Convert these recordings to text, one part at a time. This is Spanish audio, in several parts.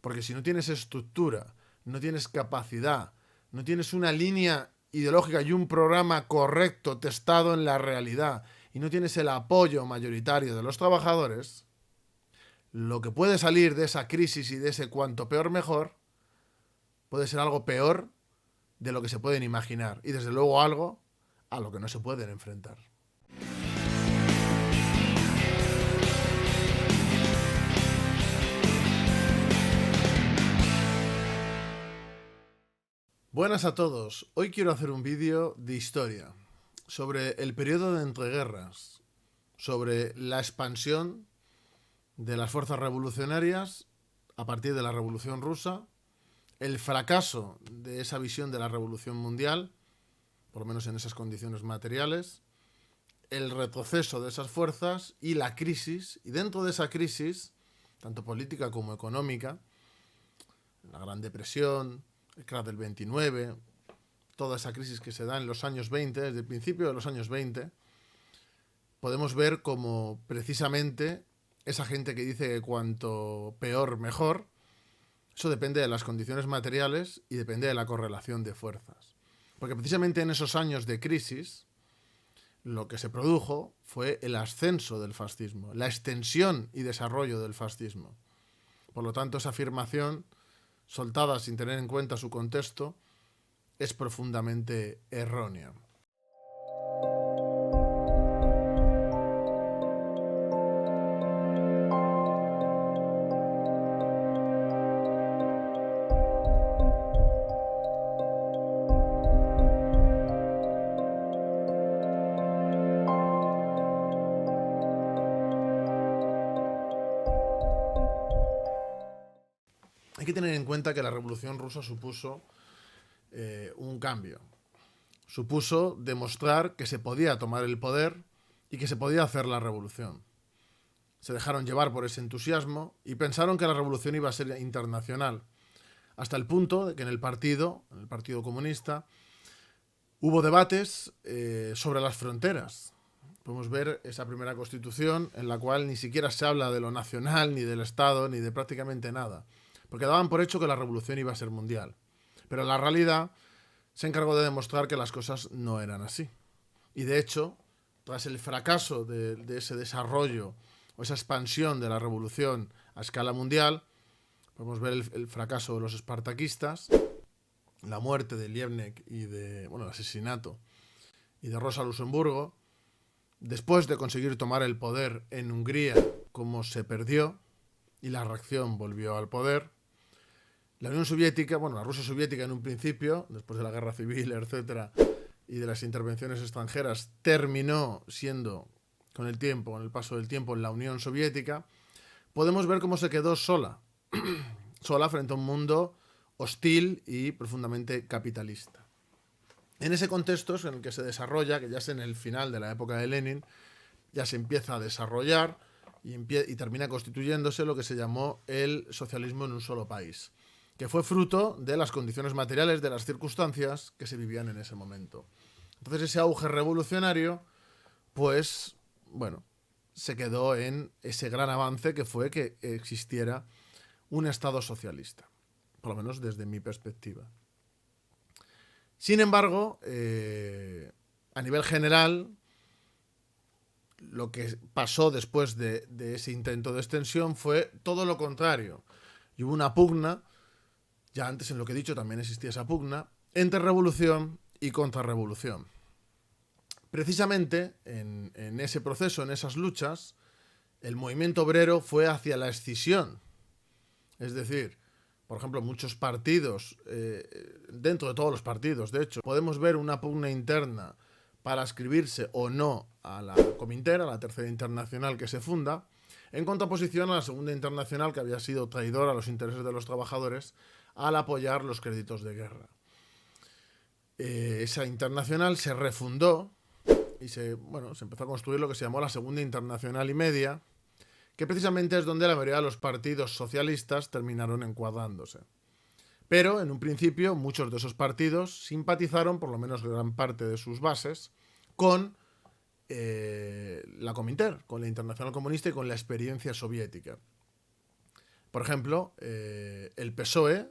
Porque si no tienes estructura, no tienes capacidad, no tienes una línea ideológica y un programa correcto, testado en la realidad, y no tienes el apoyo mayoritario de los trabajadores, lo que puede salir de esa crisis y de ese cuanto peor mejor puede ser algo peor de lo que se pueden imaginar, y desde luego algo a lo que no se pueden enfrentar. Buenas a todos, hoy quiero hacer un vídeo de historia sobre el periodo de entreguerras, sobre la expansión de las fuerzas revolucionarias a partir de la Revolución Rusa, el fracaso de esa visión de la Revolución Mundial, por lo menos en esas condiciones materiales, el retroceso de esas fuerzas y la crisis, y dentro de esa crisis, tanto política como económica, la Gran Depresión, el crack del 29, toda esa crisis que se da en los años 20, desde el principio de los años 20, podemos ver como precisamente esa gente que dice que cuanto peor mejor, eso depende de las condiciones materiales y depende de la correlación de fuerzas. Porque precisamente en esos años de crisis, lo que se produjo fue el ascenso del fascismo, la extensión y desarrollo del fascismo. Por lo tanto, esa afirmación, soltada sin tener en cuenta su contexto, es profundamente errónea. Hay que tener en cuenta que la Revolución Rusa supuso un cambio. Supuso demostrar que se podía tomar el poder y que se podía hacer la revolución. Se dejaron llevar por ese entusiasmo y pensaron que la revolución iba a ser internacional, hasta el punto de que en el Partido Comunista, hubo debates sobre las fronteras. Podemos ver esa primera constitución en la cual ni siquiera se habla de lo nacional, ni del Estado, ni de prácticamente nada, porque daban por hecho que la revolución iba a ser mundial. Pero la realidad se encargó de demostrar que las cosas no eran así. Y de hecho, tras el fracaso de ese desarrollo o esa expansión de la revolución a escala mundial, podemos ver el fracaso de los espartaquistas, la muerte de Liebknecht y el asesinato y de Rosa Luxemburgo. Después de conseguir tomar el poder en Hungría, como se perdió y la reacción volvió al poder, la Unión Soviética, la Rusia soviética en un principio, después de la guerra civil, etcétera, y de las intervenciones extranjeras, terminó siendo, con el paso del tiempo, en la Unión Soviética. Podemos ver cómo se quedó sola frente a un mundo hostil y profundamente capitalista. En ese contexto es en el que se desarrolla, que ya es en el final de la época de Lenin, ya se empieza a desarrollar y termina constituyéndose lo que se llamó el socialismo en un solo país, que fue fruto de las condiciones materiales, de las circunstancias que se vivían en ese momento. Entonces ese auge revolucionario, se quedó en ese gran avance que fue que existiera un Estado socialista, por lo menos desde mi perspectiva. Sin embargo, a nivel general, lo que pasó después de ese intento de extensión fue todo lo contrario. Y hubo una pugna, ya antes en lo que he dicho también existía esa pugna, entre revolución y contrarrevolución. Precisamente en ese proceso, en esas luchas, el movimiento obrero fue hacia la escisión. Es decir, por ejemplo, muchos partidos, dentro de todos los partidos, de hecho, podemos ver una pugna interna para adscribirse o no a la Comintern, a la Tercera Internacional que se funda, en contraposición a la Segunda Internacional, que había sido traidora a los intereses de los trabajadores al apoyar los créditos de guerra. Esa internacional se refundó y se empezó a construir lo que se llamó la Segunda Internacional y Media, que precisamente es donde la mayoría de los partidos socialistas terminaron encuadrándose. Pero, en un principio, muchos de esos partidos simpatizaron, por lo menos gran parte de sus bases, con la Comintern, con la Internacional Comunista y con la experiencia soviética. Por ejemplo, el PSOE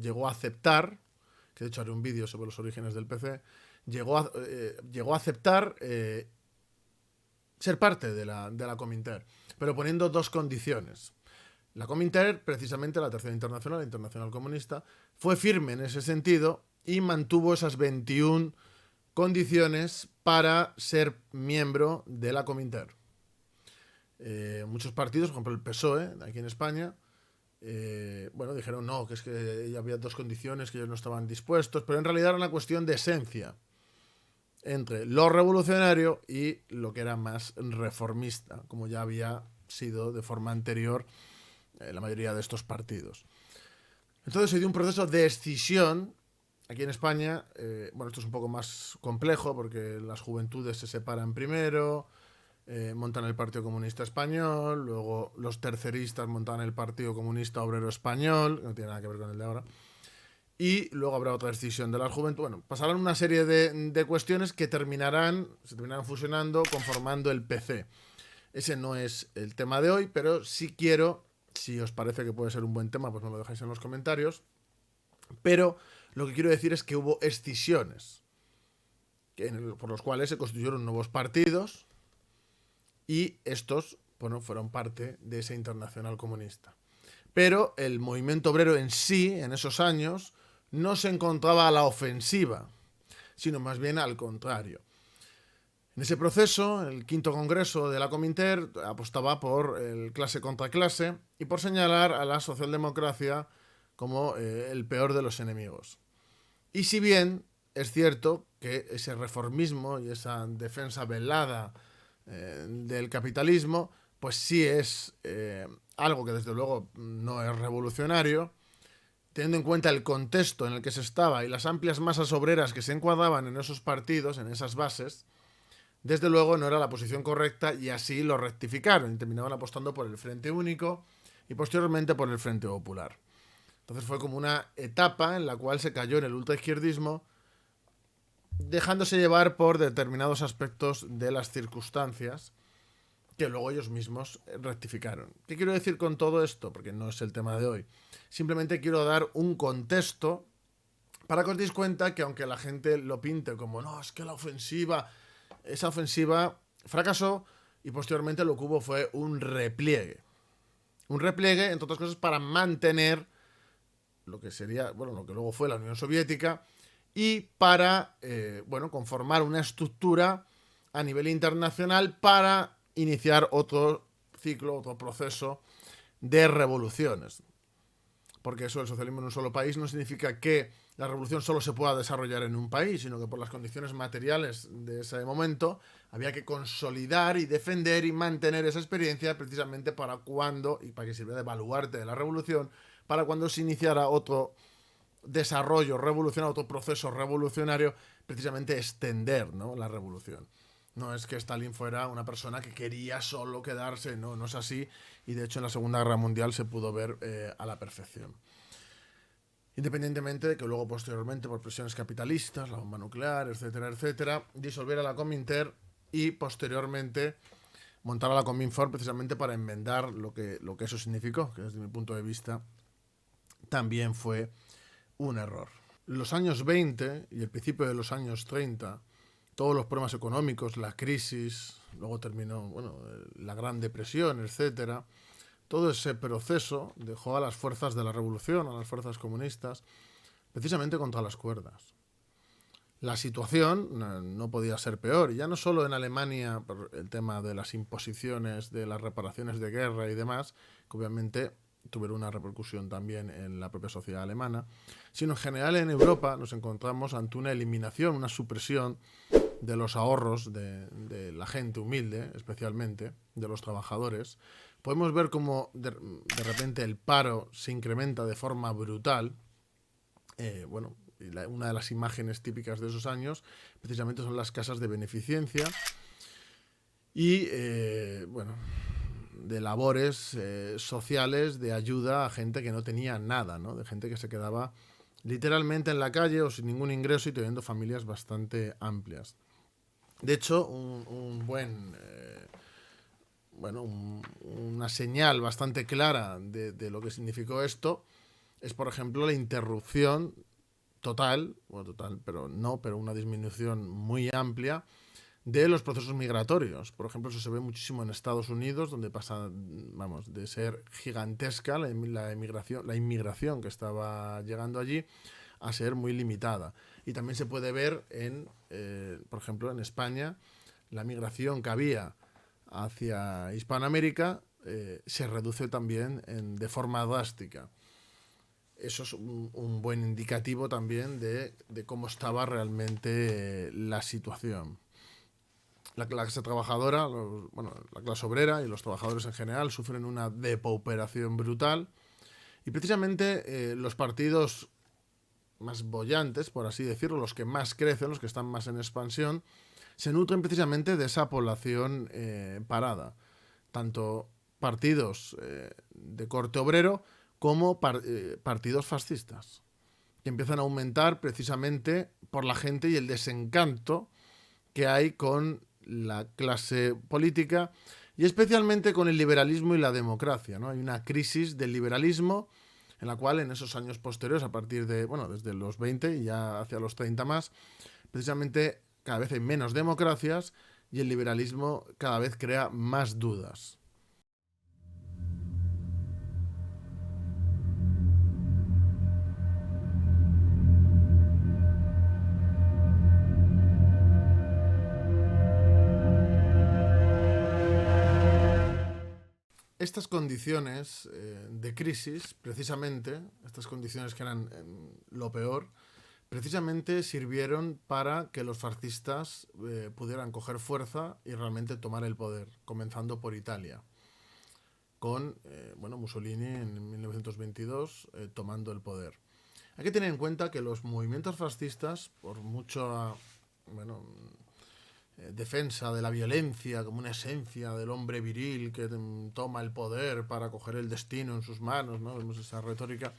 llegó a aceptar, que de hecho haré un vídeo sobre los orígenes del PC, llegó a aceptar ser parte de la Cominter, pero poniendo dos condiciones. La Cominter, precisamente la Tercera Internacional, la Internacional Comunista, fue firme en ese sentido y mantuvo esas 21 condiciones para ser miembro de la Cominter. Muchos partidos, por ejemplo el PSOE, aquí en España, dijeron no, que es que había dos condiciones que ellos no estaban dispuestos, pero en realidad era una cuestión de esencia entre lo revolucionario y lo que era más reformista, como ya había sido de forma anterior la mayoría de estos partidos. Entonces se dio un proceso de escisión. Aquí en España, esto es un poco más complejo porque las juventudes se separan primero, montan el Partido Comunista Español, luego los terceristas montan el Partido Comunista Obrero Español, que no tiene nada que ver con el de ahora, y luego habrá otra decisión de la juventud. Bueno, pasarán una serie de cuestiones que se terminarán fusionando, conformando el PC. Ese no es el tema de hoy, pero sí quiero, si os parece que puede ser un buen tema, pues me lo dejáis en los comentarios. Pero lo que quiero decir es que hubo escisiones, por los cuales se constituyeron nuevos partidos, y estos, fueron parte de esa internacional comunista. Pero el movimiento obrero en sí, en esos años, no se encontraba a la ofensiva, sino más bien al contrario. En ese proceso, el quinto congreso de la Cominter apostaba por el clase contra clase y por señalar a la socialdemocracia como el peor de los enemigos. Y si bien es cierto que ese reformismo y esa defensa velada del capitalismo, pues sí es algo que desde luego no es revolucionario, teniendo en cuenta el contexto en el que se estaba y las amplias masas obreras que se encuadraban en esos partidos, en esas bases, desde luego no era la posición correcta y así lo rectificaron y terminaban apostando por el Frente Único y posteriormente por el Frente Popular. Entonces fue como una etapa en la cual se cayó en el ultraizquierdismo, dejándose llevar por determinados aspectos de las circunstancias que luego ellos mismos rectificaron. ¿Qué quiero decir con todo esto? Porque no es el tema de hoy. Simplemente quiero dar un contexto para que os deis cuenta que aunque la gente lo pinte como no, es que esa ofensiva fracasó y posteriormente lo que hubo fue un repliegue. Un repliegue, entre otras cosas, para mantener lo que sería, lo que luego fue la Unión Soviética y para, conformar una estructura a nivel internacional para iniciar otro ciclo, otro proceso de revoluciones. Porque eso del socialismo en un solo país no significa que la revolución solo se pueda desarrollar en un país, sino que por las condiciones materiales de ese momento había que consolidar y defender y mantener esa experiencia precisamente para cuando, y para que sirviera de baluarte de la revolución, para cuando se iniciara otro desarrollo revolucionario, otro proceso revolucionario, precisamente extender, ¿no?, la revolución. No es que Stalin fuera una persona que quería solo quedarse, no es así, y de hecho en la Segunda Guerra Mundial se pudo ver a la perfección. Independientemente de que luego posteriormente por presiones capitalistas, la bomba nuclear, etcétera, disolviera la Cominter y posteriormente montara la Cominform precisamente para enmendar lo que eso significó, que desde mi punto de vista también fue un error. Los años 20 y el principio de los años 30, todos los problemas económicos, la crisis, luego terminó, la Gran Depresión, etcétera. Todo ese proceso dejó a las fuerzas de la revolución, a las fuerzas comunistas, precisamente contra las cuerdas. La situación no podía ser peor, y ya no solo en Alemania por el tema de las imposiciones, de las reparaciones de guerra y demás, que obviamente tuvieron una repercusión también en la propia sociedad alemana, sino en general en Europa nos encontramos ante una eliminación, una supresión de los ahorros de la gente humilde, especialmente, de los trabajadores. Podemos ver cómo de repente el paro se incrementa de forma brutal. Una de las imágenes típicas de esos años precisamente son las casas de beneficencia y, de labores sociales de ayuda a gente que no tenía nada, ¿no?, de gente que se quedaba literalmente en la calle o sin ningún ingreso y teniendo familias bastante amplias. De hecho, un buen bueno, una señal bastante clara de lo que significó esto es, por ejemplo, la interrupción total, bueno, total, pero una disminución muy amplia de los procesos migratorios. Por ejemplo, eso se ve muchísimo en Estados Unidos, donde pasa, vamos, de ser gigantesca la inmigración que estaba llegando allí a ser muy limitada. Y también se puede ver por ejemplo, en España, la migración que había hacia Hispanoamérica se reduce también de forma drástica. Eso es un buen indicativo también de cómo estaba realmente la situación. La clase trabajadora, la clase obrera y los trabajadores en general sufren una depauperación brutal, y precisamente los partidos más bollantes, por así decirlo, los que más crecen, los que están más en expansión, se nutren precisamente de esa población parada. Tanto partidos de corte obrero como partidos fascistas, que empiezan a aumentar precisamente por la gente y el desencanto que hay con la clase política y especialmente con el liberalismo y la democracia, ¿no? Hay una crisis del liberalismo en la cual en esos años posteriores, a partir de, desde los 20 y ya hacia los 30 más, precisamente cada vez hay menos democracias y el liberalismo cada vez crea más dudas. Estas condiciones de crisis, precisamente, estas condiciones que eran lo peor, precisamente sirvieron para que los fascistas pudieran coger fuerza y realmente tomar el poder, comenzando por Italia, con Mussolini en 1922 tomando el poder. Hay que tener en cuenta que los movimientos fascistas, por mucho defensa de la violencia como una esencia del hombre viril que toma el poder para coger el destino en sus manos, ¿no? Vemos esa retórica.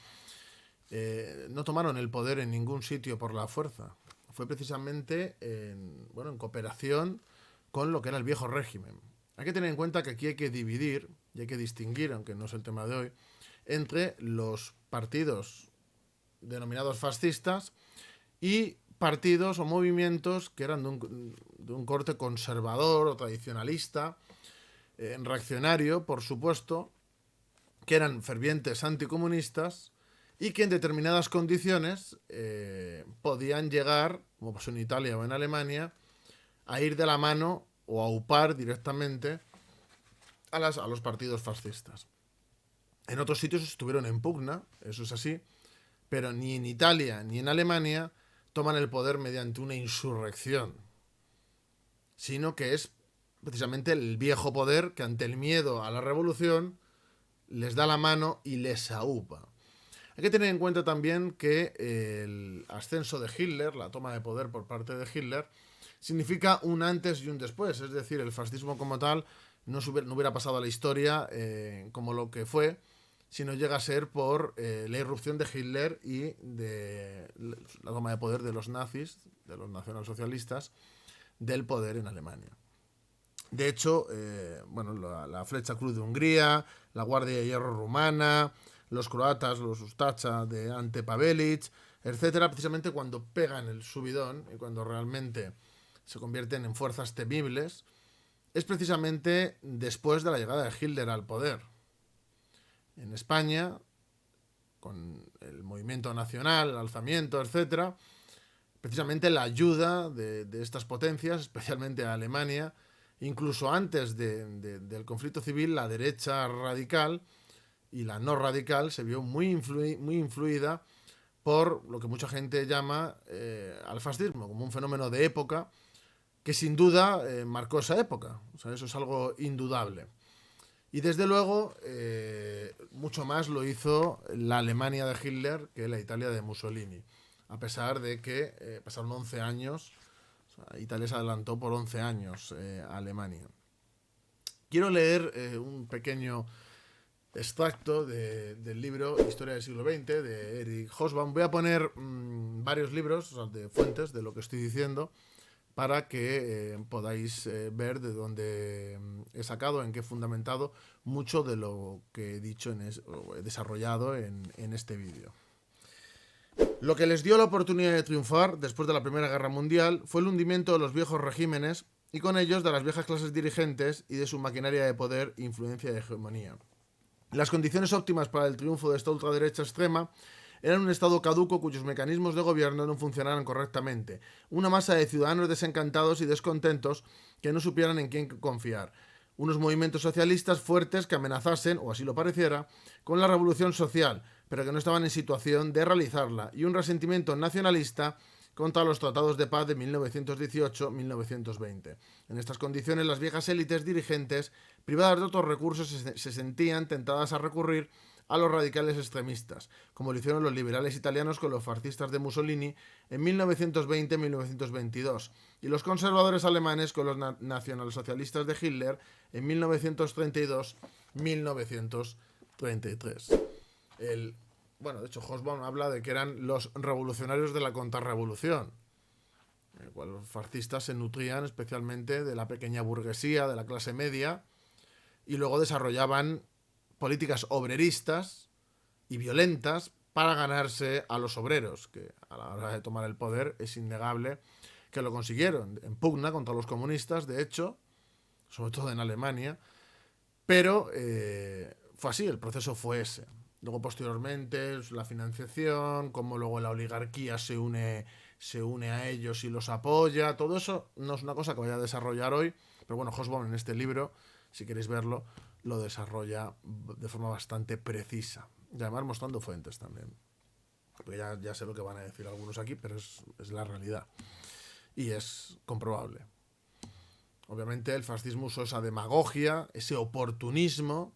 No tomaron el poder en ningún sitio por la fuerza. Fue precisamente en cooperación con lo que era el viejo régimen. Hay que tener en cuenta que aquí hay que dividir y hay que distinguir, aunque no es el tema de hoy, entre los partidos denominados fascistas y partidos o movimientos que eran de un corte conservador o tradicionalista, reaccionario, por supuesto, que eran fervientes anticomunistas y que en determinadas condiciones podían llegar, como pasó en Italia o en Alemania, a ir de la mano o a upar directamente a los partidos fascistas. En otros sitios estuvieron en pugna, eso es así, pero ni en Italia ni en Alemania toman el poder mediante una insurrección, sino que es precisamente el viejo poder que ante el miedo a la revolución les da la mano y les aupa. Hay que tener en cuenta también que el ascenso de Hitler, la toma de poder por parte de Hitler, significa un antes y un después. Es decir, el fascismo como tal no hubiera pasado a la historia como lo que fue, sino llega a ser por la irrupción de Hitler y de la toma de poder de los nazis, de los nacionalsocialistas, del poder en Alemania. De hecho, la Flecha Cruz de Hungría, la Guardia de Hierro rumana, los croatas, los Ustacha de Ante Pavelic, etcétera, precisamente cuando pegan el subidón y cuando realmente se convierten en fuerzas temibles, es precisamente después de la llegada de Hitler al poder. En España, con el movimiento nacional, el alzamiento, etcétera, precisamente la ayuda de estas potencias, especialmente a Alemania, incluso antes del conflicto civil, la derecha radical y la no radical se vio muy influida por lo que mucha gente llama al fascismo, como un fenómeno de época que sin duda marcó esa época. O sea, eso es algo indudable. Y desde luego, mucho más lo hizo la Alemania de Hitler que la Italia de Mussolini. A pesar de que pasaron 11 años, o sea, Italia se adelantó por 11 años a Alemania. Quiero leer un pequeño extracto del libro Historia del siglo XX de Eric Hobsbawm. Voy a poner varios libros, o sea, de fuentes de lo que estoy diciendo, para que podáis ver de dónde he sacado, en qué he fundamentado mucho de lo que he dicho o he desarrollado en este vídeo. Lo que les dio la oportunidad de triunfar después de la Primera Guerra Mundial fue el hundimiento de los viejos regímenes y con ellos de las viejas clases dirigentes y de su maquinaria de poder, influencia y hegemonía. Las condiciones óptimas para el triunfo de esta ultraderecha extrema eran un Estado caduco cuyos mecanismos de gobierno no funcionaran correctamente, una masa de ciudadanos desencantados y descontentos que no supieran en quién confiar, unos movimientos socialistas fuertes que amenazasen, o así lo pareciera, con la revolución social, pero que no estaban en situación de realizarla, y un resentimiento nacionalista contra los tratados de paz de 1918-1920. En estas condiciones, las viejas élites dirigentes, privadas de otros recursos, se sentían tentadas a recurrir a los radicales extremistas, como lo hicieron los liberales italianos con los fascistas de Mussolini en 1920-1922, y los conservadores alemanes con los nacionalsocialistas de Hitler en 1932-1933. De hecho, Hobsbawm habla de que eran los revolucionarios de la contrarrevolución, en el cual los fascistas se nutrían especialmente de la pequeña burguesía, de la clase media, y luego desarrollaban políticas obreristas y violentas para ganarse a los obreros, que a la hora de tomar el poder es innegable que lo consiguieron, en pugna contra los comunistas, de hecho, sobre todo en Alemania, pero fue así, el proceso fue ese. Luego, posteriormente, la financiación, cómo luego la oligarquía se une a ellos y los apoya, todo eso no es una cosa que voy a desarrollar hoy, pero bueno, Hobsbawm en este libro, si queréis verlo, lo desarrolla de forma bastante precisa. Y además mostrando fuentes también. Porque ya sé lo que van a decir algunos aquí, pero es la realidad. Y es comprobable. Obviamente el fascismo usó esa demagogia, ese oportunismo,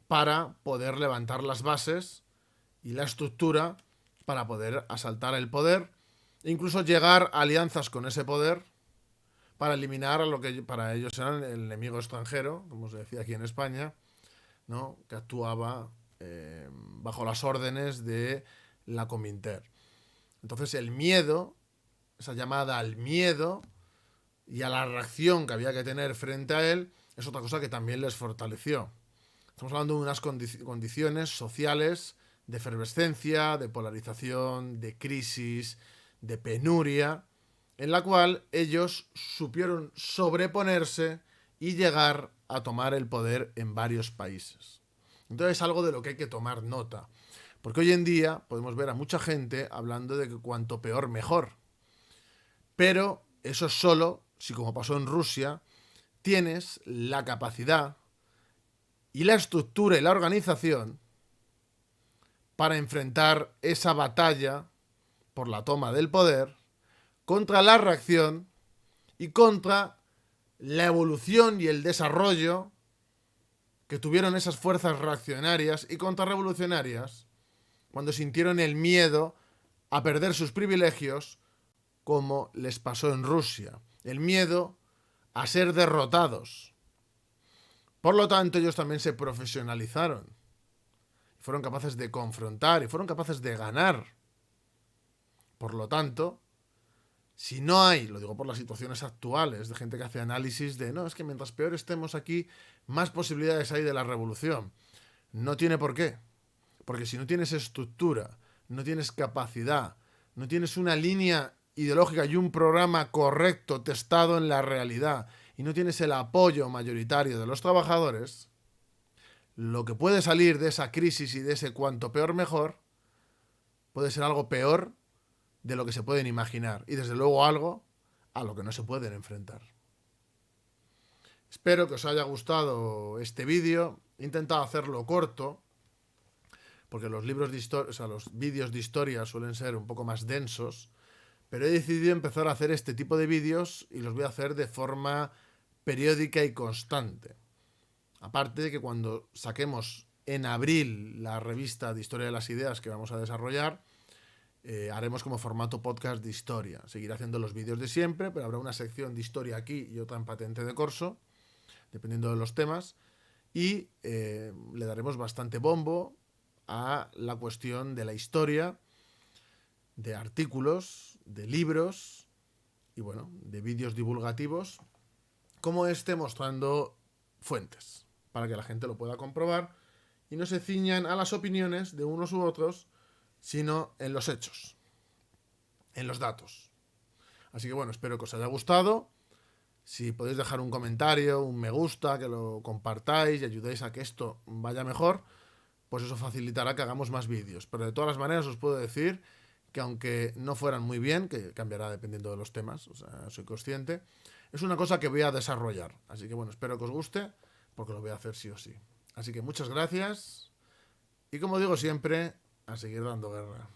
para poder levantar las bases y la estructura para poder asaltar el poder e incluso llegar a alianzas con ese poder para eliminar a lo que para ellos era el enemigo extranjero, como se decía aquí en España, ¿no? Que actuaba bajo las órdenes de la Cominter. Entonces el miedo, esa llamada al miedo y a la reacción que había que tener frente a él, es otra cosa que también les fortaleció. Estamos hablando de unas condiciones sociales de efervescencia, de polarización, de crisis, de penuria, en la cual ellos supieron sobreponerse y llegar a tomar el poder en varios países. Entonces es algo de lo que hay que tomar nota, porque hoy en día podemos ver a mucha gente hablando de que cuanto peor mejor, pero eso es solo si, como pasó en Rusia, tienes la capacidad y la estructura y la organización para enfrentar esa batalla por la toma del poder contra la reacción y contra la evolución y el desarrollo que tuvieron esas fuerzas reaccionarias y contrarrevolucionarias cuando sintieron el miedo a perder sus privilegios, como les pasó en Rusia. El miedo a ser derrotados. Por lo tanto, ellos también se profesionalizaron. Fueron capaces de confrontar y fueron capaces de ganar. Por lo tanto, si no hay, lo digo por las situaciones actuales, de gente que hace análisis de, no, es que mientras peor estemos aquí, más posibilidades hay de la revolución. No tiene por qué. Porque si no tienes estructura, no tienes capacidad, no tienes una línea ideológica y un programa correcto, testado en la realidad, y no tienes el apoyo mayoritario de los trabajadores, lo que puede salir de esa crisis y de ese cuanto peor mejor, puede ser algo peor de lo que se pueden imaginar. Y desde luego algo a lo que no se pueden enfrentar. Espero que os haya gustado este vídeo. He intentado hacerlo corto, porque los libros de historia, los vídeos de historia suelen ser un poco más densos, pero he decidido empezar a hacer este tipo de vídeos y los voy a hacer de forma periódica y constante. Aparte de que cuando saquemos en abril la revista de Historia de las Ideas que vamos a desarrollar, haremos como formato podcast de historia. Seguiré haciendo los vídeos de siempre, pero habrá una sección de historia aquí y otra en patente de corso, dependiendo de los temas, y le daremos bastante bombo a la cuestión de la historia, de artículos, de libros y bueno, de vídeos divulgativos como este mostrando fuentes para que la gente lo pueda comprobar y no se ciñan a las opiniones de unos u otros, sino en los hechos, en los datos. Así que bueno, espero que os haya gustado. Si podéis dejar un comentario, un me gusta, que lo compartáis y ayudéis a que esto vaya mejor, pues eso facilitará que hagamos más vídeos. Pero de todas las maneras os puedo decir que aunque no fueran muy bien, que cambiará dependiendo de los temas, o sea, soy consciente, es una cosa que voy a desarrollar. Así que bueno, espero que os guste, porque lo voy a hacer sí o sí. Así que muchas gracias y como digo siempre, a seguir dando guerra.